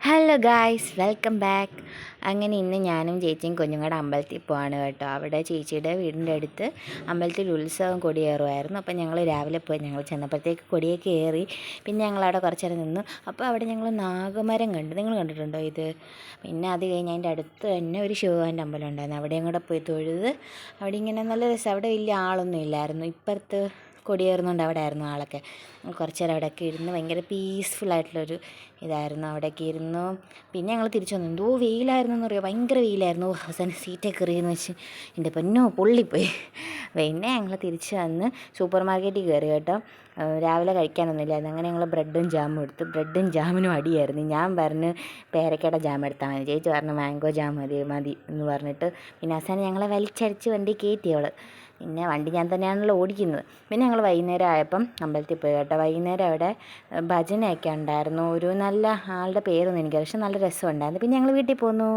Hello guys, welcome back. അങ്ങനെ ഇന്ന് ഞാനും ചേച്ചിയും കുഞ്ഞുങ്ങളുടെ അമ്പലത്തിൽ പോവാണ് കേട്ടോ. അവിടെ ചേച്ചിയുടെ വീടിൻ്റെ അടുത്ത് അമ്പലത്തിൽ ഉത്സവം കൊടിയേറുമായിരുന്നു. അപ്പം ഞങ്ങൾ രാവിലെ പോയി. ഞങ്ങൾ ചെന്നപ്പോഴത്തേക്ക് കൊടിയൊക്കെ ഏറി. പിന്നെ ഞങ്ങളവിടെ കുറച്ച് നേരം നിന്നു. അപ്പോൾ അവിടെ ഞങ്ങൾ നാഗമരം കണ്ടു. നിങ്ങൾ കണ്ടിട്ടുണ്ടോ ഇത്? പിന്നെ അത് കഴിഞ്ഞ് അതിൻ്റെ അടുത്ത് തന്നെ ഒരു ശിവൻ്റെ അമ്പലം ഉണ്ടായിരുന്നു. അവിടെയും കൂടെ പോയി തൊഴുത്. അവിടെ ഇങ്ങനെ നല്ല രസം. അവിടെ വലിയ ആളൊന്നും ഇല്ലായിരുന്നു. ഇപ്പുറത്ത് കൊടിയേറുന്നുണ്ട്, അവിടെ ആയിരുന്നു ആളൊക്കെ. കുറച്ച് നേരം അവിടെയൊക്കെ ഇരുന്ന് ഭയങ്കര പീസ്ഫുള്ളായിട്ടുള്ളൊരു ഇതായിരുന്നു. അവിടെയൊക്കെ ഇരുന്നു. പിന്നെ ഞങ്ങൾ തിരിച്ചു വന്നു. എന്തോ വെയിലായിരുന്നു എന്നറിയോ, ഭയങ്കര വെയിലായിരുന്നു. അവസാനം സീറ്റൊക്കെ എറിയെന്ന് വെച്ച് എൻ്റെ പൊന്നോ പൊള്ളിപ്പോയി. പിന്നെ ഞങ്ങൾ തിരിച്ച് വന്ന് സൂപ്പർ മാർക്കറ്റിൽ കയറി കേട്ടോ. രാവിലെ കഴിക്കാനൊന്നുമില്ലായിരുന്നു. അങ്ങനെ ഞങ്ങൾ ബ്രെഡും ജാമും എടുത്തു. ബ്രെഡും ജാമിനും അടിയായിരുന്നു. ഞാൻ പറഞ്ഞ് പേരക്കയുടെ ജാം എടുത്താൽ മതി, ചേച്ചി പറഞ്ഞു മാംഗോ ജാം മതി മതി എന്ന് പറഞ്ഞിട്ട് പിന്നെ അവസാനം ഞങ്ങളെ വലിച്ചടിച്ച് വണ്ടി കയറ്റി അവൾ. പിന്നെ വണ്ടി ഞാൻ തന്നെയാണല്ലോ ഓടിക്കുന്നത്. പിന്നെ ഞങ്ങൾ വൈകുന്നേരം ആയപ്പം അമ്പലത്തിൽ പോയി കേട്ടോ. വൈകുന്നേരം അവിടെ ഭജനയൊക്കെ ഉണ്ടായിരുന്നു. ഒരു നല്ല ആളുടെ പേരൊന്നും എനിക്കറിയാം, പക്ഷെ നല്ല രസമുണ്ടായിരുന്നു. പിന്നെ ഞങ്ങൾ വീട്ടിൽ പോന്നു.